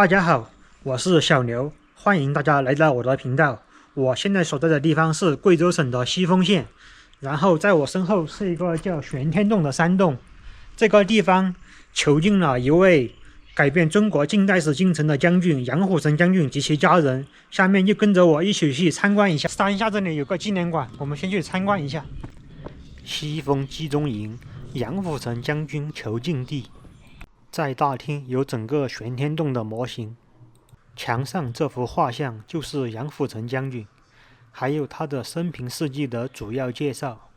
大家好，我是小刘，欢迎大家来到我的频道。我现在所在的地方是贵州省的西丰县，然后在我身后是一个叫玄天洞的山洞。这个地方囚禁了一位改变中国近代史进程的将军杨虎城将军及其家人。下面就跟着我一起去参观一下。山下这里有个纪念馆，我们先去参观一下。西丰集中营，杨虎城将军囚禁地。在大厅有整个玄天洞的模型，墙上这幅画像就是杨虎城将军，还有他的生平事迹的主要介绍。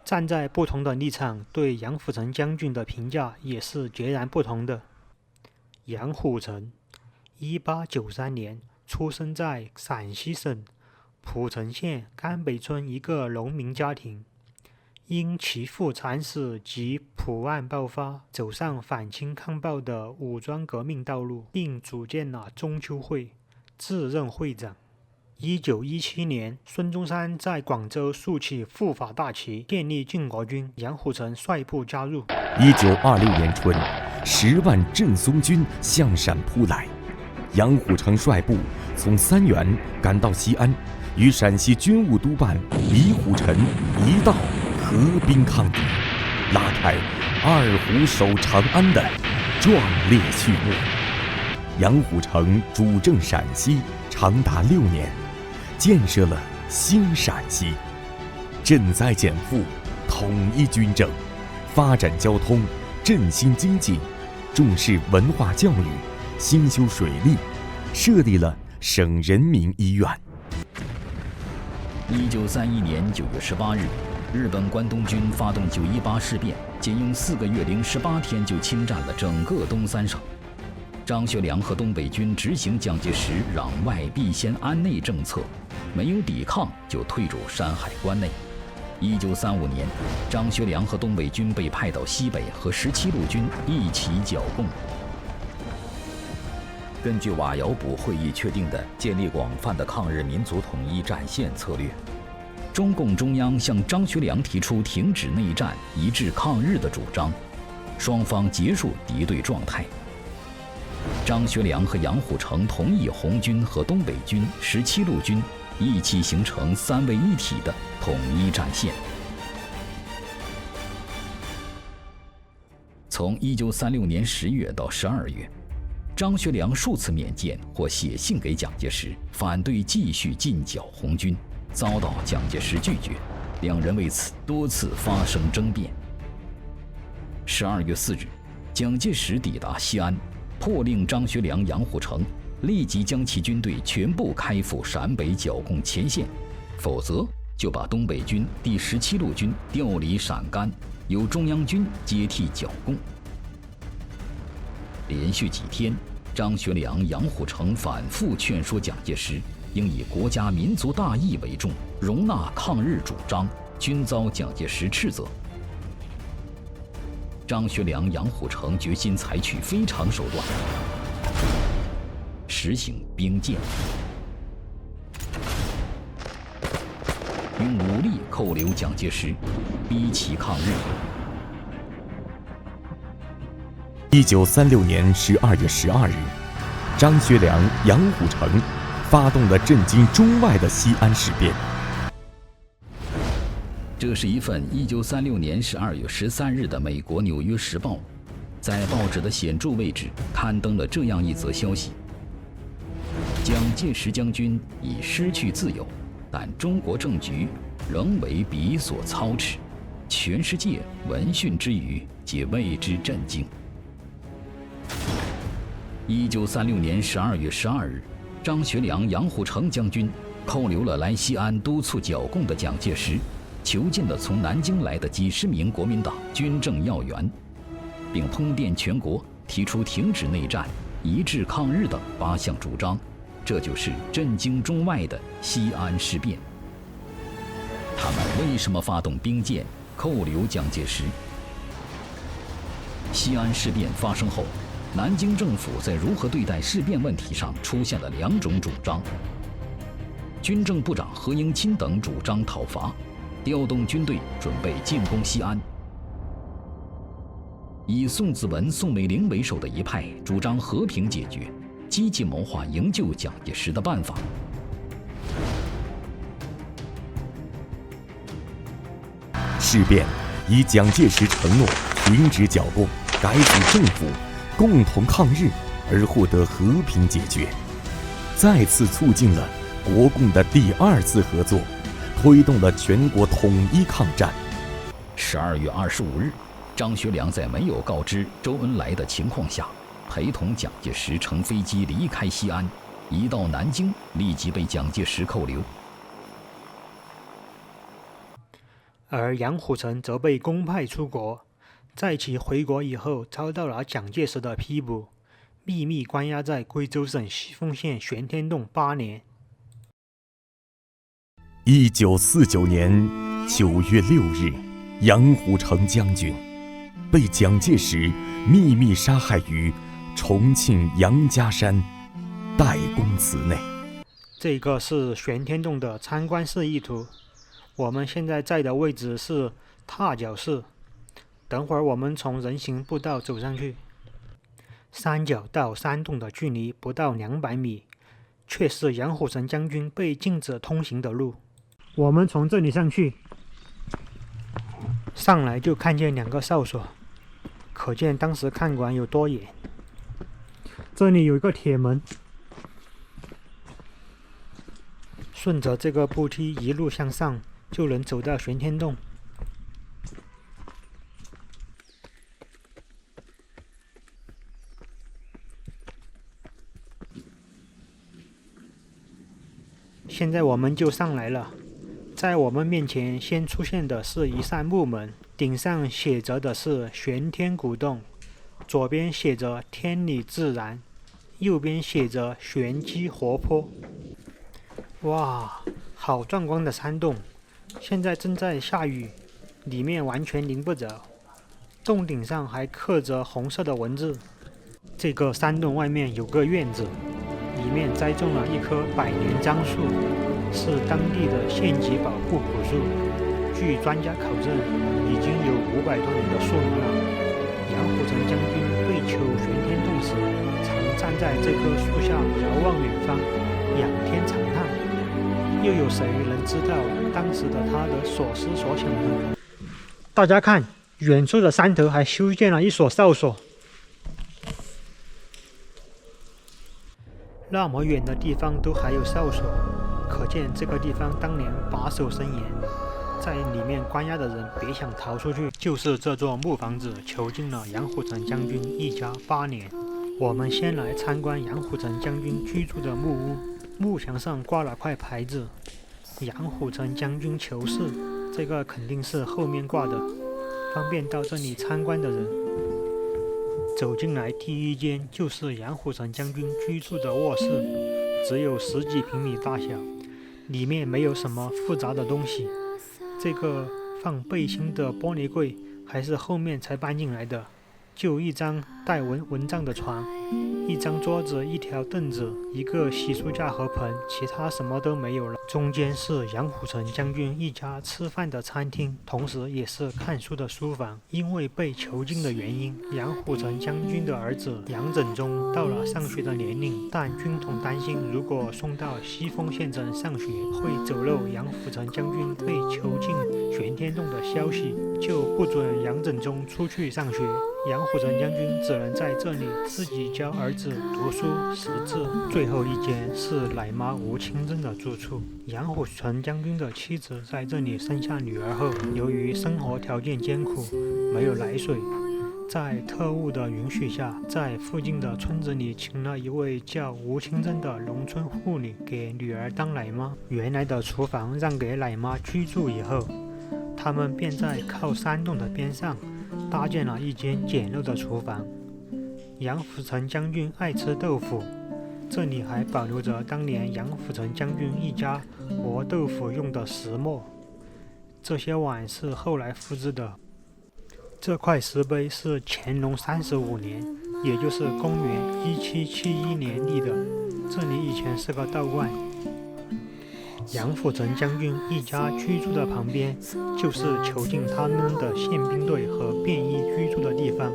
站在不同的立场，对杨虎城将军的评价也是截然不同的。杨虎城，1893年出生在陕西省蒲城县甘北村一个农民家庭。因其父惨死及蒲案爆发，走上反清抗暴的武装革命道路，并组建了中秋会，自任会长。1917年，孙中山在广州竖起护法大旗，建立靖国军，杨虎城率部加入。1926年春，10万镇松军向陕扑来，杨虎城率部从三原赶到西安，与陕西军务督办李虎臣一道合兵抗敌，拉开二虎守长安的壮烈序幕。杨虎城主政陕西长达6年，建设了新陕西，赈灾减负，统一军政，发展交通，振兴经济，重视文化教育，兴修水利，设立了省人民医院。1931年9月18日，日本关东军发动918事变，仅用4个月零18天就侵占了整个东三省。张学良和东北军执行蒋介石攘外必先安内政策，没有抵抗就退入山海关内。1935年，张学良和东北军被派到西北和17路军一起剿共。根据瓦窑堡会议确定的建立广泛的抗日民族统一战线策略，中共中央向张学良提出停止内战、一致抗日的主张，双方结束敌对状态。张学良和杨虎城同意红军和东北军、17路军一起形成3位一体的统一战线。从1936年10月到12月，张学良数次面见或写信给蒋介石，反对继续进剿红军，遭到蒋介石拒绝，两人为此多次发生争辩。12月4日，蒋介石抵达西安，迫令张学良、杨虎城立即将其军队全部开赴陕北剿共前线，否则就把东北军第17路军调离陕甘，由中央军接替剿共。连续几天，张学良、杨虎城反复劝说蒋介石应以国家民族大义为重，容纳抗日主张，均遭蒋介石斥责。张学良、杨虎城决心采取非常手段，实行兵谏，用武力扣留蒋介石，逼其抗日。1936年12月12日，张学良、杨虎城发动了震惊中外的西安事变。这是一份1936年12月13日的美国《纽约时报》，在报纸的显著位置刊登了这样一则消息：蒋介石将军已失去自由，但中国政局仍为彼所操持，全世界闻讯之余皆为之震惊。1936年12月12日，张学良、杨虎城将军扣留了来西安督促剿共的蒋介石，囚禁了从南京来的几十名国民党军政要员，并通电全国，提出停止内战、一致抗日等8项主张。这就是震惊中外的西安事变。他们为什么发动兵谏，扣留蒋介石？西安事变发生后，南京政府在如何对待事变问题上出现了2种主张。军政部长何应钦等主张讨伐，调动军队准备进攻西安。以宋子文、宋美龄为首的一派主张和平解决，积极谋划营救蒋介石的办法。事变以蒋介石承诺停止剿共、改组政府、共同抗日而获得和平解决，再次促进了国共的第2次合作，推动了全国统一抗战。12月25日，张学良在没有告知周恩来的情况下，陪同蒋介石乘飞机离开西安，一到南京立即被蒋介石扣留。而杨虎城则被公派出国，在其回国以后遭到了蒋介石的批捕，秘密关押在贵州省西丰县玄天洞8年。1949年9月6日，杨虎城将军被蒋介石秘密杀害于重庆杨家山代公祠内。这个是玄天洞的参观示意图。我们现在在的位置是踏脚寺，等会儿我们从人行步道走上去。山脚到山洞的距离不到200米，却是杨虎城将军被禁止通行的路。我们从这里上去，上来就看见2个哨所，可见当时看管有多严。这里有一个铁门，顺着这个步梯一路向上，就能走到玄天洞。现在我们就上来了，在我们面前先出现的是一扇木门，顶上写着的是玄天古洞，左边写着天理自然，右边写着玄机活泼。哇，好壮观的山洞！现在正在下雨，里面完全淋不着，洞顶上还刻着红色的文字。这个山洞外面有个院子，里面栽种了一棵100年樟树，是当地的县级保护古树。据专家考证，已经有500多年的树龄了。杨虎城将军被囚玄天洞时，常站在这棵树下遥望远方，仰天长叹。又有谁能知道当时的他的所思所想呢？大家看，远处的山头还修建了一所哨所。那么远的地方都还有哨所，可见这个地方当年把守森严，在里面关押的人别想逃出去。就是这座木房子囚禁了杨虎城将军一家8年。我们先来参观杨虎城将军居住的木屋，木墙上挂了块牌子，杨虎城将军囚室，这个肯定是后面挂的，方便到这里参观的人。走进来第一间就是杨虎城将军居住的卧室，只有10几平米大小，里面没有什么复杂的东西。这个放背心的玻璃柜还是后面才搬进来的，就一张带蚊帐的床，一张桌子，一条凳子，一个洗漱架和盆，其他什么都没有了。中间是杨虎城将军一家吃饭的餐厅，同时也是看书的书房。因为被囚禁的原因，杨虎城将军的儿子杨振中到了上学的年龄，但军统担心如果送到西丰县城上学，会走漏杨虎城将军被囚禁玄天洞的消息，就不准杨振中出去上学。杨虎城将军只能在这里自己教儿子读书识字。最后一间是奶妈吴清珍的住处。杨虎城将军的妻子在这里生下女儿后，由于生活条件艰苦，没有奶水，在特务的允许下，在附近的村子里请了一位叫吴清珍的农村妇女给女儿当奶妈。原来的厨房让给奶妈居住以后，他们便在靠山洞的边上搭建了一间简陋的厨房。杨虎城将军爱吃豆腐，这里还保留着当年杨虎城将军一家磨豆腐用的石磨，这些碗是后来复制的。这块石碑是乾隆35年，也就是公元1771年立的，这里以前是个道观。杨虎城将军一家居住的旁边，就是囚禁他们的宪兵队和便衣居住的地方。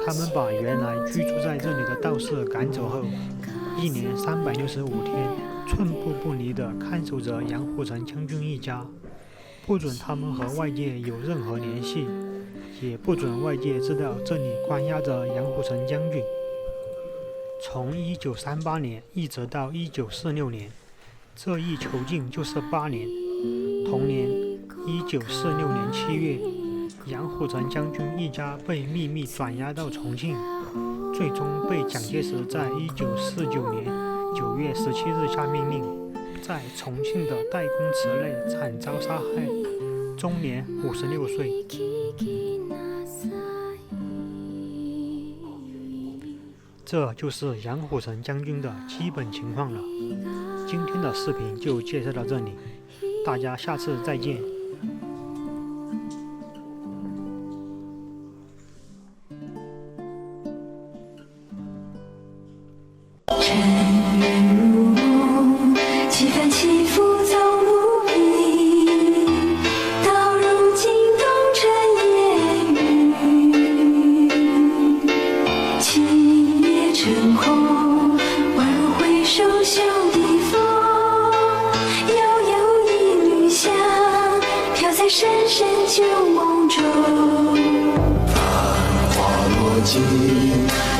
他们把原来居住在这里的道士赶走后，一年365天，寸步不离地看守着杨虎城将军一家，不准他们和外界有任何联系，也不准外界知道这里关押着杨虎城将军。从1938年一直到1946年，这一囚禁就是8年。同年，1946年7月，杨虎城将军一家被秘密转押到重庆，最终被蒋介石在1949年9月17日下命令，在重庆的代工池内惨遭杀害，终年56岁。这就是杨虎城将军的基本情况了。今天的视频就介绍到这里，大家下次再见。尘缘如梦，几番起伏走不平，到如今冬尘烟雨，今夜成空，宛如回首袖底风，悠悠一缕香，飘在深深旧梦中。繁花落尽，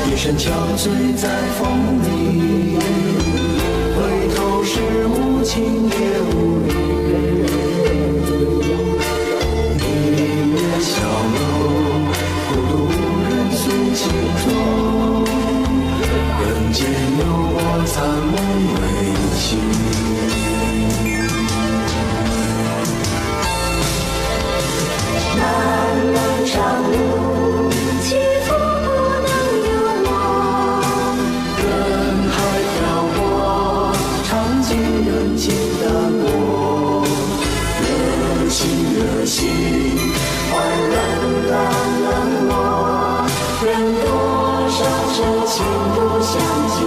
夜深憔悴在风里，回头是无情也无语。明月小楼，孤独无人诉情衷，人间有我残梦未醒。漫漫长路，起伏不能有我，人海漂泊，尝尽人情淡薄。热情热心，换冷淡冷漠，任多少真情不相及。